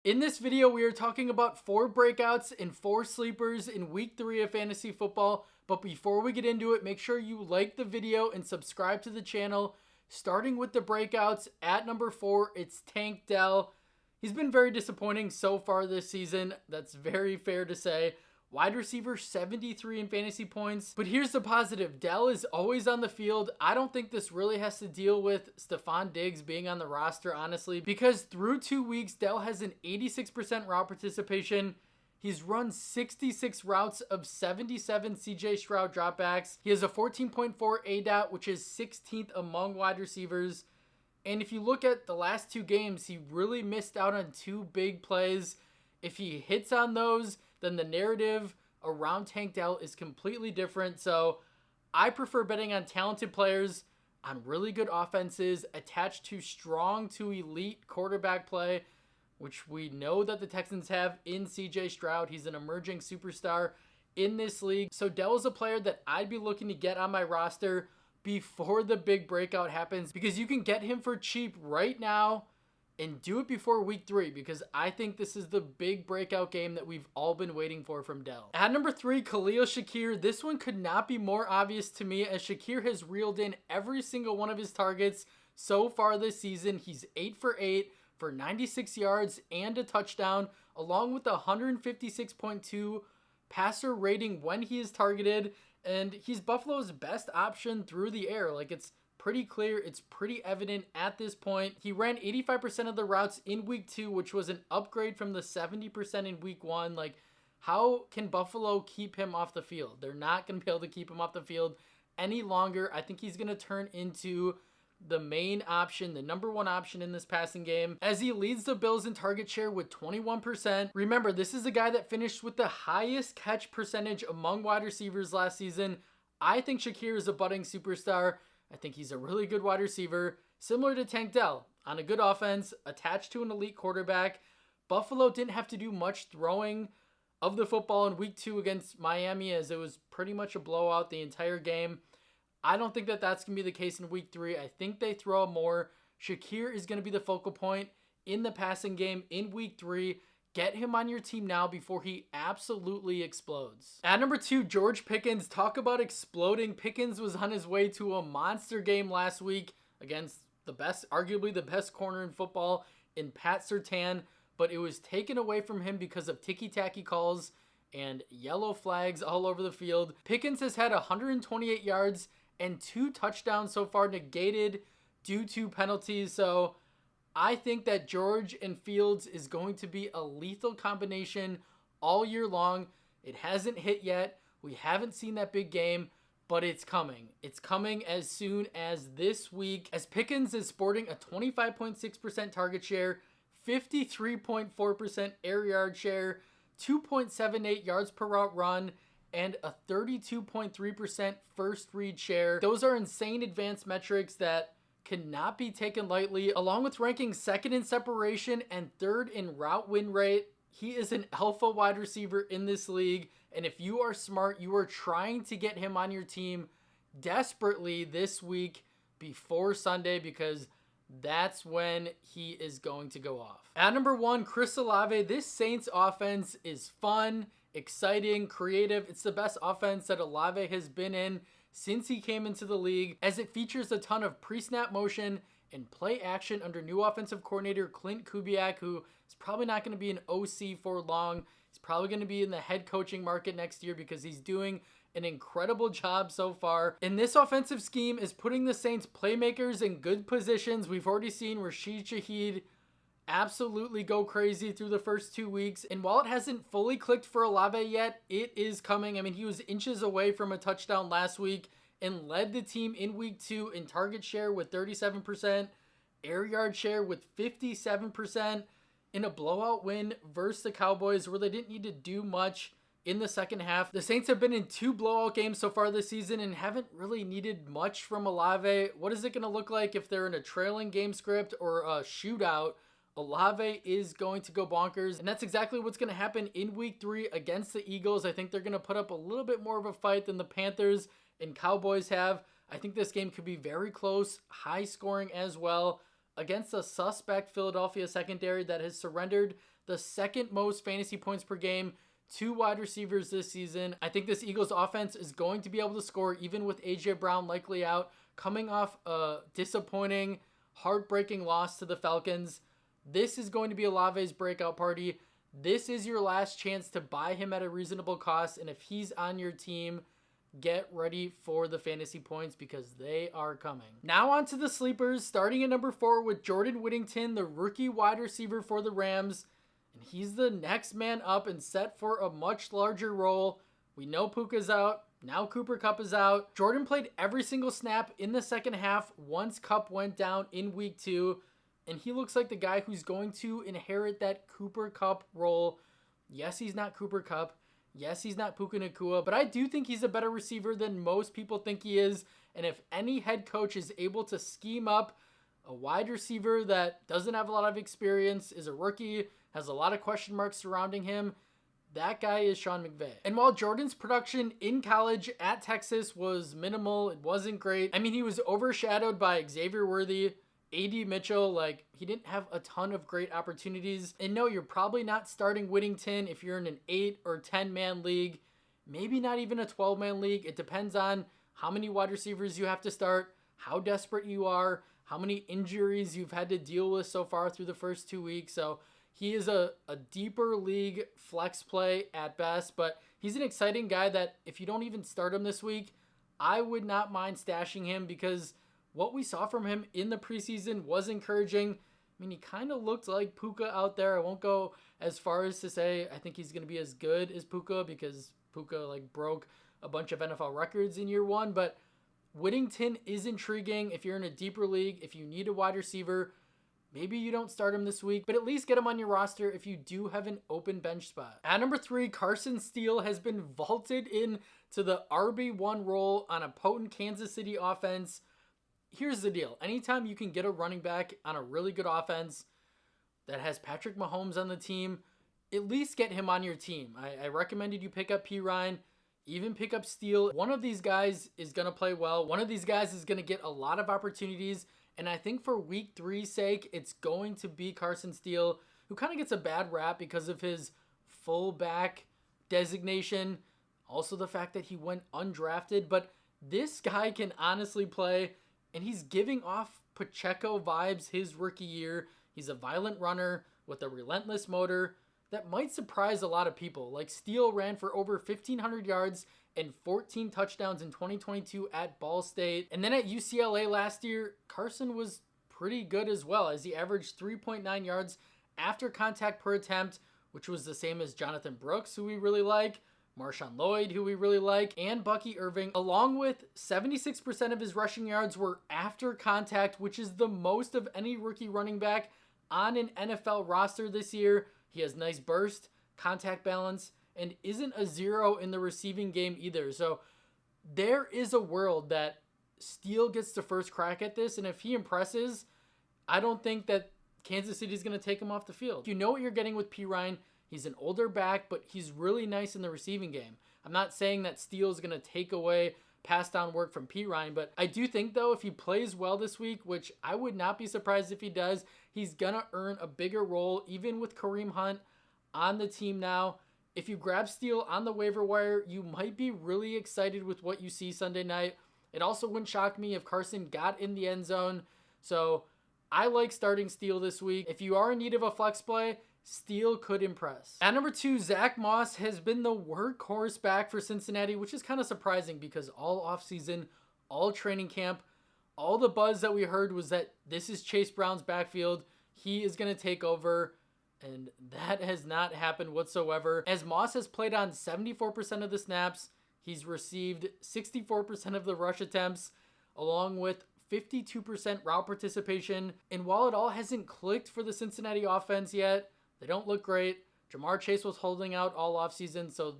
In this video, we are talking about 4 breakouts and 4 sleepers in week 3 of fantasy football. But before we get into it, make sure you like the video and subscribe to the channel. Starting with the breakouts, at number 4, it's Tank Dell. He's been very disappointing so far this season. That's very fair to say. Wide receiver 73 in fantasy points. But here's the positive. Dell is always on the field. I don't think this really has to deal with Stephon Diggs being on the roster, honestly, because through 2 weeks, Dell has an 86% route participation. He's run 66 routes of 77 CJ Stroud dropbacks. He has a 14.4 ADOT, which is 16th among wide receivers. And if you look at the last 2 games, he really missed out on 2 big plays. If he hits on those, then the narrative around Tank Dell is completely different. So I prefer betting on talented players, on really good offenses, attached to strong to elite quarterback play, which we know that the Texans have in CJ Stroud. He's an emerging superstar in this league. So Dell is a player that I'd be looking to get on my roster before the big breakout happens, because you can get him for cheap right now and do it before week 3, because I think this is the big breakout game that we've all been waiting for from Dell. At number 3, Khalil Shakir. This one could not be more obvious to me, as Shakir has reeled in every single one of his targets so far this season. He's 8 for 8 for 96 yards and a touchdown, along with a 156.2 passer rating when he is targeted. And he's Buffalo's best option through the air. Like, it's pretty clear, it's pretty evident at this point. He ran 85% of the routes in week 2, which was an upgrade from the 70% in week 1. Like, how can Buffalo keep him off the field? They're not going to be able to keep him off the field any longer. I think he's going to turn into the main option, the number 1 option in this passing game, as he leads the Bills in target share with 21%. Remember, this is a guy that finished with the highest catch percentage among wide receivers last season. I think Shakir is a budding superstar. I think he's a really good wide receiver, similar to Tank Dell, on a good offense, attached to an elite quarterback. Buffalo didn't have to do much throwing of the football in week 2 against Miami, as it was pretty much a blowout the entire game. I don't think that that's going to be the case in week 3. I think they throw more. Shakir is going to be the focal point in the passing game in week 3. Get him on your team now before he absolutely explodes. At number 2, George Pickens. Talk about exploding. Pickens was on his way to a monster game last week against the best, arguably the best corner in football in Pat Surtain, but it was taken away from him because of ticky-tacky calls and yellow flags all over the field. Pickens has had 128 yards and 2 touchdowns so far negated due to penalties. So I think that George and Fields is going to be a lethal combination all year long. It hasn't hit yet. We haven't seen that big game, but it's coming. It's coming as soon as this week, as Pickens is sporting a 25.6% target share, 53.4% air yard share, 2.78 yards per route run, and a 32.3% first read share. Those are insane advanced metrics that cannot be taken lightly, along with ranking 2nd in separation and 3rd in route win rate. He is an alpha wide receiver in this league, and if you are smart, you are trying to get him on your team desperately this week before Sunday, because that's when he is going to go off. At number 1, Chris Olave. This Saints offense is fun, exciting, creative. It's the best offense that Olave has been in since he came into the league, as it features a ton of pre-snap motion and play action under new offensive coordinator Clint Kubiak, who is probably not going to be an OC for long. He's probably going to be in the head coaching market next year, because he's doing an incredible job so far. And this offensive scheme is putting the Saints playmakers in good positions. We've already seen Rashid Shaheed absolutely go crazy through the first 2 weeks. And while it hasn't fully clicked for Olave yet, it is coming. I mean, he was inches away from a touchdown last week and led the team in week 2 in target share with 37%, air yard share with 57%, in a blowout win versus the Cowboys, where they didn't need to do much in the second half. The Saints have been in 2 blowout games so far this season and haven't really needed much from Olave. What is it going to look like if they're in a trailing game script or a shootout? Olave is going to go bonkers, and that's exactly what's going to happen in week 3 against the Eagles. I think they're going to put up a little bit more of a fight than the Panthers and Cowboys have. I think this game could be very close, high scoring as well, against a suspect Philadelphia secondary that has surrendered the second most fantasy points per game to wide receivers this season. I think this Eagles offense is going to be able to score even with A.J. Brown likely out, coming off a disappointing, heartbreaking loss to the Falcons. This is going to be Olave's breakout party. This is your last chance to buy him at a reasonable cost, and if he's on your team, get ready for the fantasy points because they are coming. Now on to the sleepers, starting at number 4 with Jordan Whittington, the rookie wide receiver for the Rams. And he's the next man up and set for a much larger role. We know Puka's out. Now Cooper Kupp is out. Jordan played every single snap in the second half once Kupp went down in week 2. And he looks like the guy who's going to inherit that Cooper Kupp role. Yes, he's not Cooper Kupp. Yes, he's not Puka Nacua. But I do think he's a better receiver than most people think he is. And if any head coach is able to scheme up a wide receiver that doesn't have a lot of experience, is a rookie, has a lot of question marks surrounding him, that guy is Sean McVay. And while Jordan's production in college at Texas was minimal, it wasn't great. I mean, he was overshadowed by Xavier Worthy, A.D. Mitchell. Like, he didn't have a ton of great opportunities. And no, you're probably not starting Whittington if you're in an 8 or 10 man league, maybe not even a 12 man league. It depends on how many wide receivers you have to start, how desperate you are, how many injuries you've had to deal with so far through the first 2 weeks. So he is a deeper league flex play at best, but he's an exciting guy that if you don't even start him this week, I would not mind stashing him because what we saw from him in the preseason was encouraging. I mean, he kind of looked like Puka out there. I won't go as far as to say I think he's going to be as good as Puka because Puka broke a bunch of NFL records in year 1, but Whittington is intriguing if you're in a deeper league, if you need a wide receiver. Maybe you don't start him this week, but at least get him on your roster if you do have an open bench spot. At number 3, Carson Steele has been vaulted into the RB1 role on a potent Kansas City offense. Here's the deal. Anytime you can get a running back on a really good offense that has Patrick Mahomes on the team, at least get him on your team. I recommended you pick up P. Ryan, even pick up Steele. One of these guys is going to play well. One of these guys is going to get a lot of opportunities. And I think for week 3's sake, it's going to be Carson Steele, who kind of gets a bad rap because of his fullback designation. Also the fact that he went undrafted. But this guy can honestly play, and he's giving off Pacheco vibes his rookie year. He's a violent runner with a relentless motor that might surprise a lot of people. Like, Steele ran for over 1,500 yards and 14 touchdowns in 2022 at Ball State. And then at UCLA last year, Carson was pretty good as well, as he averaged 3.9 yards after contact per attempt, which was the same as Jonathan Brooks, who we really like, Marshawn Lloyd, who we really like, and Bucky Irving, along with 76% of his rushing yards were after contact, which is the most of any rookie running back on an NFL roster this year. He has nice burst, contact balance, and isn't a 0 in the receiving game either. So there is a world that Steele gets the first crack at this, and if he impresses, I don't think that Kansas City is going to take him off the field. You know what you're getting with P. Ryan. He's an older back, but he's really nice in the receiving game. I'm not saying that Steele is going to take away pass down work from P. Ryan, but I do think, though, if he plays well this week, which I would not be surprised if he does, he's going to earn a bigger role, even with Kareem Hunt on the team now. If you grab Steele on the waiver wire, you might be really excited with what you see Sunday night. It also wouldn't shock me if Carson got in the end zone. So I like starting Steele this week. If you are in need of a flex play, Steele could impress. At number 2, Zack Moss has been the workhorse back for Cincinnati, which is kind of surprising because all offseason, all training camp, all the buzz that we heard was that this is Chase Brown's backfield. He is going to take over, and that has not happened whatsoever. As Moss has played on 74% of the snaps, he's received 64% of the rush attempts, along with 52% route participation. And while it all hasn't clicked for the Cincinnati offense yet, they don't look great. Jamar Chase was holding out all offseason, so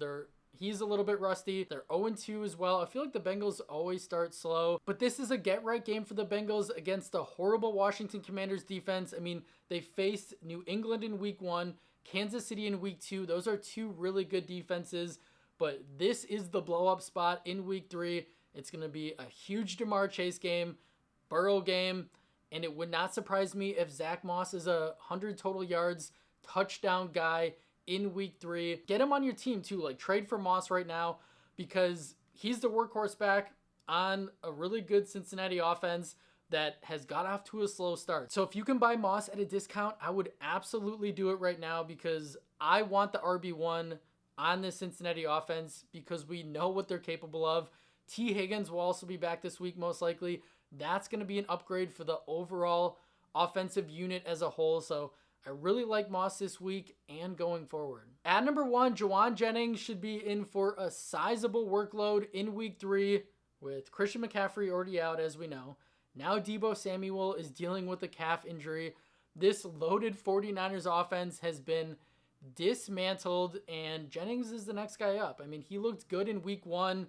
he's a little bit rusty. They're 0-2 as well. I feel like the Bengals always start slow, but this is a get-right game for the Bengals against the horrible Washington Commanders defense. I mean, they faced New England in week 1, Kansas City in week 2. Those are 2 really good defenses, but this is the blow-up spot in week 3. It's going to be a huge Jamar Chase game, Burrow game, and it would not surprise me if Zack Moss is 100 total yards, touchdown guy in week 3. Get him on your team too. Like, trade for Moss right now because he's the workhorse back on a really good Cincinnati offense that has got off to a slow start. So if you can buy Moss at a discount, I would absolutely do it right now because I want the RB1 on the Cincinnati offense because we know what they're capable of. T. Higgins will also be back this week most likely. That's going to be an upgrade for the overall offensive unit as a whole. So I really like Moss this week and going forward. At number 1, Jauan Jennings should be in for a sizable workload in week 3 with Christian McCaffrey already out, as we know. Now Deebo Samuel is dealing with a calf injury. This loaded 49ers offense has been dismantled, and Jennings is the next guy up. I mean, he looked good in week 1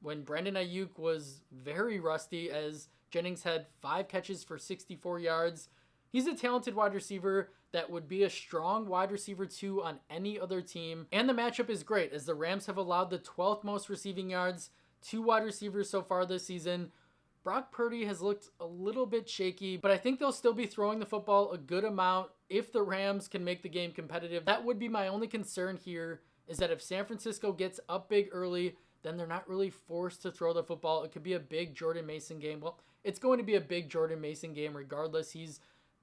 when Brandon Ayuk was very rusty, as Jennings had 5 catches for 64 yards. He's a talented wide receiver that would be a strong wide receiver 2 on any other team. And the matchup is great, as the Rams have allowed the 12th most receiving yards to wide receivers so far this season. Brock Purdy has looked a little bit shaky, but I think they'll still be throwing the football a good amount if the Rams can make the game competitive. That would be my only concern here, is that if San Francisco gets up big early, then they're not really forced to throw the football. It could be a big Jordan Mason game. Well, it's going to be a big Jordan Mason game regardless. He's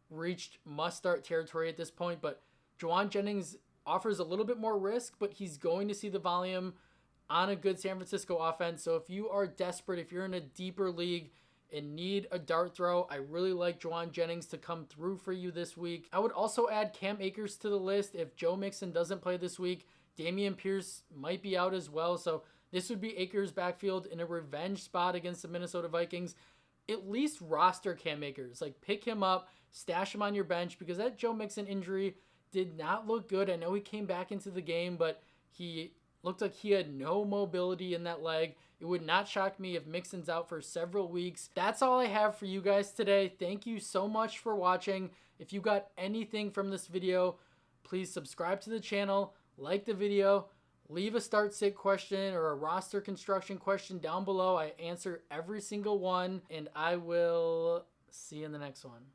reached must-start territory at this point, but Jauan Jennings offers a little bit more risk, but he's going to see the volume on a good San Francisco offense. So if you are desperate, if you're in a deeper league and need a dart throw, I really like Jauan Jennings to come through for you this week. I would also add Cam Akers to the list. If Joe Mixon doesn't play this week, Dameon Pierce might be out as well. So this would be Akers' backfield in a revenge spot against the Minnesota Vikings. At least roster Cam Akers. Like, pick him up, stash him on your bench, because that Joe Mixon injury did not look good. I know he came back into the game, but he looked like he had no mobility in that leg. It would not shock me if Mixon's out for several weeks. That's all I have for you guys today. Thank you so much for watching. If you got anything from this video, please subscribe to the channel, like the video, leave a start-sit question or a roster construction question down below. I answer every single one, and I will see you in the next one.